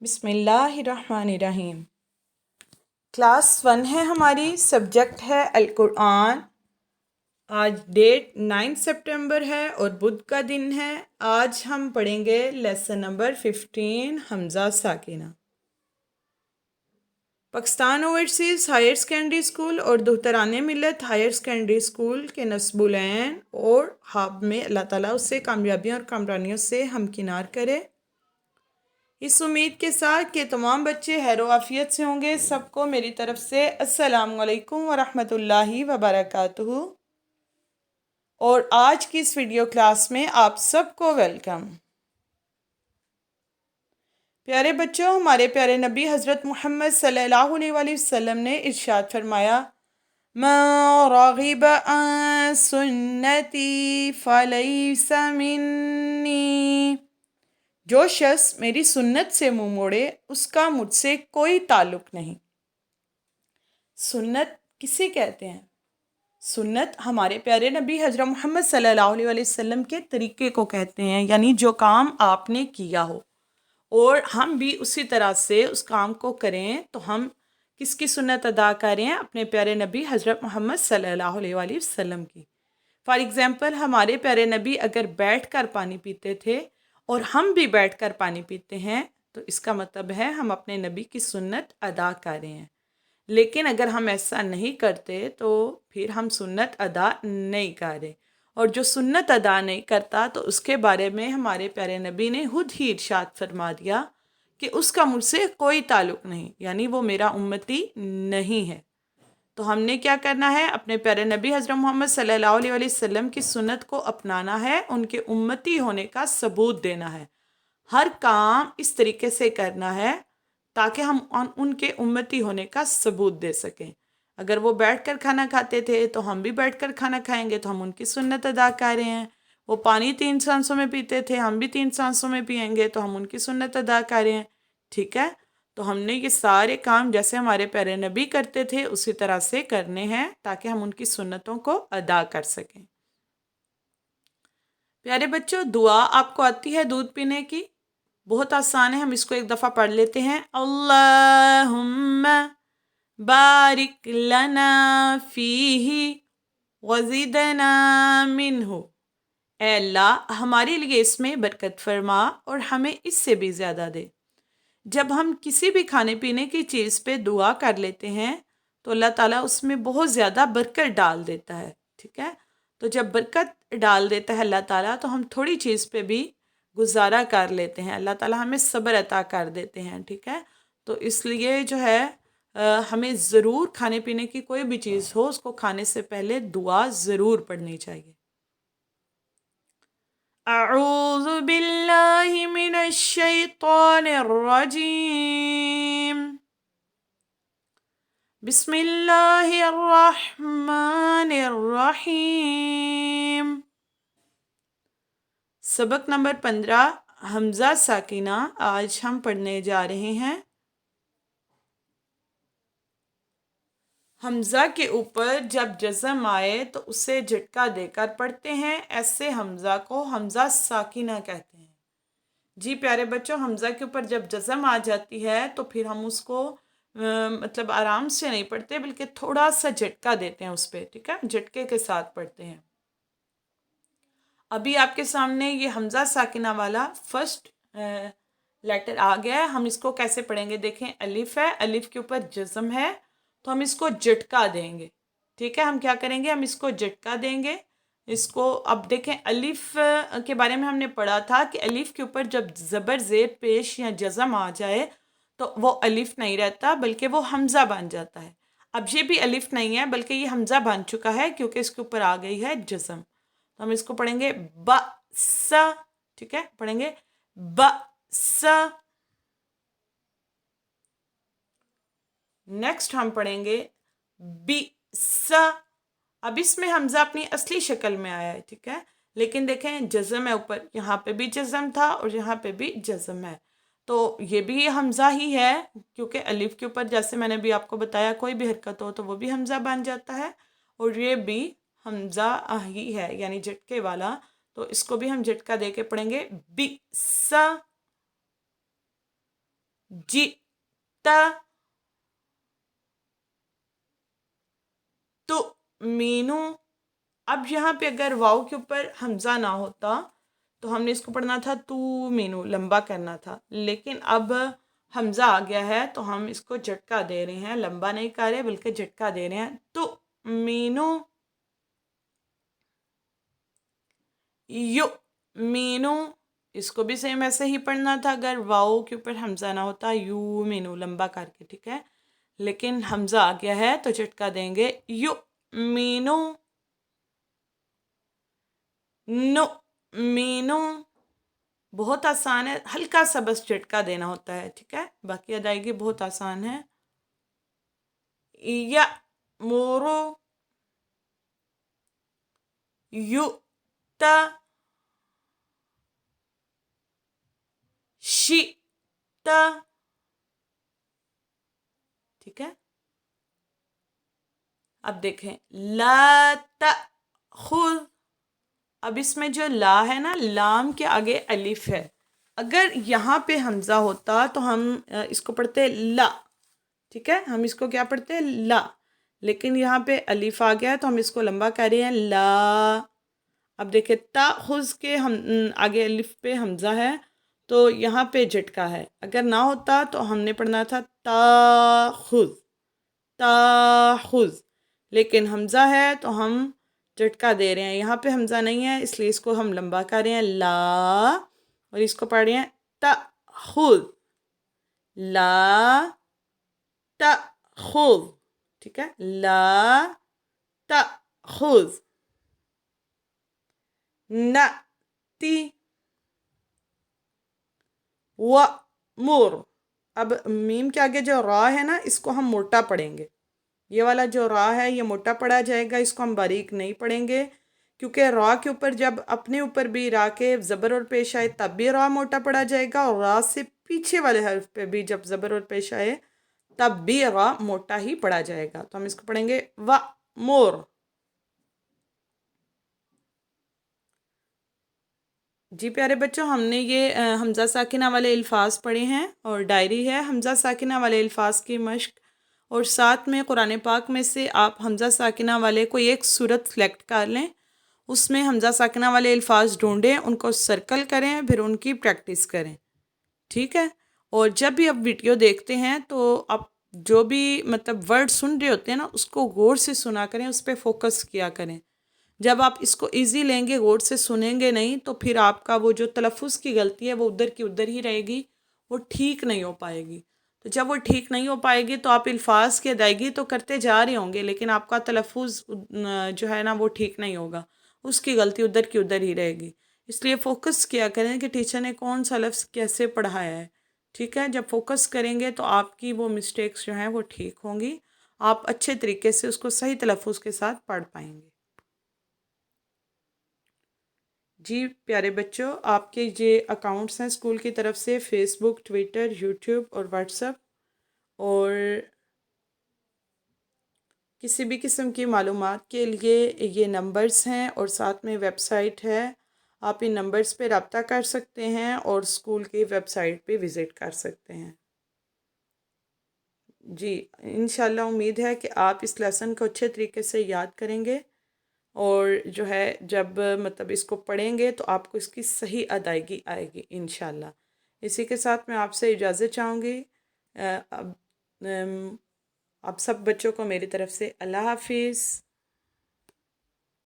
بسم اللہ الرحمن الرحیم۔ کلاس 1 ہے ہماری، سبجیکٹ ہے القرآن۔ آج ڈیٹ 9 سپٹمبر ہے اور بدھ کا دن ہے۔ آج ہم پڑھیں گے لیسن نمبر 15 حمزہ ساکنہ۔ Pakistan overseas higher secondary school اور دہتران ملت ہائر سیکنڈری اسکول کے نصب العین اور خواب میں اللہ تعالیٰ اس سے کامیابیوں اور کامرانیوں سے ہمکنار کرے۔ اس امید کے ساتھ کہ تمام بچے خیر و عافیت سے ہوں گے، سب کو میری طرف سے السلام علیکم ورحمۃ اللہ وبرکاتہ۔ اور آج کی اس ویڈیو کلاس میں آپ سب کو ویلکم۔ پیارے بچوں، ہمارے پیارے نبی حضرت محمد صلی اللہ علیہ وآلہ وسلم نے ارشاد فرمایا، من رغب عن سنتی فلیس منی، جو شخص میری سنت سے منہ موڑے اس کا مجھ سے کوئی تعلق نہیں۔ سنت کسے کہتے ہیں؟ سنت ہمارے پیارے نبی حضرت محمد صلی اللہ علیہ وآلہ وسلم کے طریقے کو کہتے ہیں، یعنی جو کام آپ نے کیا ہو اور ہم بھی اسی طرح سے اس کام کو کریں تو ہم کس کی سنت ادا کریں؟ اپنے پیارے نبی حضرت محمد صلی اللہ علیہ وآلہ وسلم کی۔ فار ایگزامپل، ہمارے پیارے نبی اگر بیٹھ کر پانی پیتے تھے اور ہم بھی بیٹھ کر پانی پیتے ہیں تو اس کا مطلب ہے ہم اپنے نبی کی سنت ادا کر رہے ہیں۔ لیکن اگر ہم ایسا نہیں کرتے تو پھر ہم سنت ادا نہیں کر رہے، اور جو سنت ادا نہیں کرتا تو اس کے بارے میں ہمارے پیارے نبی نے خود ہی ارشاد فرما دیا کہ اس کا مجھ سے کوئی تعلق نہیں، یعنی وہ میرا امتی نہیں ہے۔ تو ہم نے کیا کرنا ہے؟ اپنے پیارے نبی حضرت محمد صلی اللہ علیہ وآلہ وسلم کی سنت کو اپنانا ہے، ان کے امتی ہونے کا ثبوت دینا ہے، ہر کام اس طریقے سے کرنا ہے تاکہ ہم ان کے امتی ہونے کا ثبوت دے سکیں۔ اگر وہ بیٹھ کر کھانا کھاتے تھے تو ہم بھی بیٹھ کر کھانا کھائیں گے تو ہم ان کی سنت ادا کر رہے ہیں۔ وہ پانی 3 سانسوں میں پیتے تھے، ہم بھی 3 سانسوں میں پئیں گے تو ہم ان کی سنت ادا کر رہے ہیں۔ ٹھیک ہے؟ تو ہم نے یہ سارے کام جیسے ہمارے پیارے نبی کرتے تھے اسی طرح سے کرنے ہیں تاکہ ہم ان کی سنتوں کو ادا کر سکیں۔ پیارے بچوں، دعا آپ کو آتی ہے دودھ پینے کی؟ بہت آسان ہے، ہم اس کو ایک دفعہ پڑھ لیتے ہیں۔ اللہم بارک لنا فیہ وزدنا منہ، اے اللہ ہمارے لیے اس میں برکت فرما اور ہمیں اس سے بھی زیادہ دے۔ جب ہم کسی بھی کھانے پینے کی چیز پہ دعا کر لیتے ہیں تو اللہ تعالیٰ اس میں بہت زیادہ برکت ڈال دیتا ہے۔ ٹھیک ہے؟ تو جب برکت ڈال دیتا ہے اللہ تعالیٰ تو ہم تھوڑی چیز پہ بھی گزارا کر لیتے ہیں، اللہ تعالیٰ ہمیں صبر عطا کر دیتے ہیں۔ ٹھیک ہے؟ تو اس لیے جو ہے ہمیں ضرور کھانے پینے کی کوئی بھی چیز ہو اس کو کھانے سے پہلے دعا ضرور پڑھنی چاہیے۔ اعوذ باللہ من الشیطان الرجیم، بسم اللہ الرحمن الرحیم۔ سبق نمبر 15 حمزہ ساکنہ آج ہم پڑھنے جا رہے ہیں۔ حمزہ کے اوپر جب جزم آئے تو اسے جھٹکا دے کر پڑھتے ہیں، ایسے حمزہ کو حمزہ ساکنہ کہتے ہیں۔ جی پیارے بچوں، حمزہ کے اوپر جب جزم آ جاتی ہے تو پھر ہم اس کو مطلب آرام سے نہیں پڑھتے بلکہ تھوڑا سا جھٹکا دیتے ہیں اس پہ۔ ٹھیک ہے؟ جھٹکے کے ساتھ پڑھتے ہیں۔ ابھی آپ کے سامنے یہ حمزہ ساکنہ والا فرسٹ لیٹر آ گیا ہے، ہم اس کو کیسے پڑھیں گے؟ دیکھیں، الف ہے، الف کے اوپر جزم ہے تو ہم اس کو جھٹکا دیں گے۔ ٹھیک ہے؟ ہم کیا کریں گے؟ ہم اس کو جھٹکا دیں گے۔ اس کو اب دیکھیں، الف کے بارے میں ہم نے پڑھا تھا کہ الف کے اوپر جب زبر زیر پیش یا جزم آ جائے تو وہ الف نہیں رہتا بلکہ وہ حمزہ بن جاتا ہے۔ اب یہ بھی الف نہیں ہے بلکہ یہ حمزہ بن چکا ہے کیونکہ اس کے اوپر آ گئی ہے جزم۔ تو ہم اس کو پڑھیں گے ب س۔ ٹھیک ہے؟ پڑھیں گے ب س۔ نیکسٹ ہم پڑھیں گے بی س۔ اب اس میں حمزہ اپنی اصلی شکل میں آیا ہے۔ ٹھیک ہے؟ لیکن دیکھیں جزم ہے اوپر، یہاں پہ بھی جزم تھا اور یہاں پہ بھی جزم ہے، تو یہ بھی حمزہ ہی ہے کیونکہ الف کے اوپر جیسے میں نے بھی آپ کو بتایا کوئی بھی حرکت ہو تو وہ بھی حمزہ بن جاتا ہے، اور یہ بھی حمزہ ہی ہے یعنی جھٹکے والا، تو اس کو بھی ہم جھٹکا دے کے پڑھیں گے بی س جئت تؤمنو. اب یہاں پہ اگر واو کے اوپر حمزہ نہ ہوتا تو ہم نے اس کو پڑھنا تھا تو مینو، لمبا کرنا تھا، لیکن اب حمزہ آ گیا ہے تو ہم اس کو جھٹکا دے رہے ہیں، لمبا نہیں کر رہے بلکہ جھٹکا دے رہے ہیں. تو مینو یو مینو، اس کو بھی سیم ایسے ہی پڑھنا تھا اگر واؤ کے اوپر حمزہ نہ ہوتا، یو مینو لمبا کر کے، ٹھیک ہے. لیکن حمزہ آ گیا ہے تو جھٹکا دیں گے. یو مینو نو مینو. بہت آسان ہے، ہلکا سا بس جھٹکا دینا ہوتا ہے، ٹھیک ہے. باقی ادائیگی بہت آسان ہے. یا مورو یو تا شی تا، ٹھیک ہے. اب دیکھیں لا تأخذ. اب اس میں جو لا ہے نا، لام کے آگے الف ہے. اگر یہاں پہ حمزہ ہوتا تو ہم اس کو پڑھتے لا، ٹھیک ہے. ہم اس کو کیا پڑھتے لا، لیکن یہاں پہ الف آ گیا تو ہم اس کو لمبا کر رہے ہیں لا. اب دیکھیں تأخذ کے ہم آگے الف پہ حمزہ ہے تو یہاں پہ جھٹکا ہے. اگر نہ ہوتا تو ہم نے پڑھنا تھا تاخذ تاخذ، لیکن حمزہ ہے تو ہم جھٹکا دے رہے ہیں. یہاں پہ حمزہ نہیں ہے اس لیے اس کو ہم لمبا کر رہے ہیں لا، اور اس کو پڑھ رہے ہیں تأخذ لا تأخذ، ٹھیک ہے. لا تأخذ. نأتی وَمُر. اب میم کے آگے جو را ہے نا اس کو ہم موٹا پڑھیں گے. یہ والا جو را ہے یہ موٹا پڑھا جائے گا، اس کو ہم باریک نہیں پڑھیں گے، کیونکہ را کے اوپر جب اپنے اوپر بھی را کے زبر اور پیش آئے تب بھی را موٹا پڑھا جائے گا، اور را سے پیچھے والے حرف پہ بھی جب زبر اور پیش آئے تب بھی را موٹا ہی پڑھا جائے گا. تو ہم اس کو پڑھیں گے وَمُر. جی پیارے بچوں، ہم نے یہ حمزہ ساکنہ والے الفاظ پڑھے ہیں، اور ڈائری ہے حمزہ ساکنہ والے الفاظ کی مشق، اور ساتھ میں قرآن پاک میں سے آپ حمزہ ساکنہ والے کوئی ایک صورت سلیکٹ کر لیں، اس میں حمزہ ساکنہ والے الفاظ ڈھونڈیں، ان کو سرکل کریں، پھر ان کی پریکٹس کریں، ٹھیک ہے. اور جب بھی آپ ویڈیو دیکھتے ہیں تو آپ جو بھی مطلب ورڈ سن رہے ہوتے ہیں نا اس کو غور سے سنا کریں، اس پہ فوکس کیا کریں. جب آپ اس کو ایزی لیں گے، غور سے سنیں گے نہیں، تو پھر آپ کا وہ جو تلفظ کی غلطی ہے وہ ادھر کی ادھر ہی رہے گی، وہ ٹھیک نہیں ہو پائے گی. تو جب وہ ٹھیک نہیں ہو پائے گی تو آپ الفاظ کی ادائیگی تو کرتے جا رہے ہوں گے، لیکن آپ کا تلفظ جو ہے نا وہ ٹھیک نہیں ہوگا، اس کی غلطی ادھر کی ادھر ہی رہے گی. اس لیے فوکس کیا کریں کہ ٹیچر نے کون سا لفظ کیسے پڑھایا ہے، ٹھیک ہے. جب فوکس کریں گے تو آپ کی وہ مسٹیکس جو ہیں وہ ٹھیک ہوں گی، آپ اچھے طریقے سے اس کو صحیح تلفظ کے ساتھ پڑھ پائیں گے. جی پیارے بچوں، آپ کے یہ اکاؤنٹس ہیں اسکول کی طرف سے، فیس بک، ٹویٹر، یوٹیوب اور واٹس ایپ، اور کسی بھی قسم کی معلومات کے لیے یہ نمبرز ہیں، اور ساتھ میں ویب سائٹ ہے. آپ ان نمبرز پہ رابطہ کر سکتے ہیں اور اسکول کی ویب سائٹ پہ وزٹ کر سکتے ہیں. جی انشاءاللہ امید ہے کہ آپ اس لیسن کو اچھے طریقے سے یاد کریں گے، اور جو ہے جب مطلب اس کو پڑھیں گے تو آپ کو اس کی صحیح ادائیگی آئے گی انشاءاللہ. اسی کے ساتھ میں آپ سے اجازت چاہوں گی. اب آپ سب بچوں کو میری طرف سے اللہ حافظ.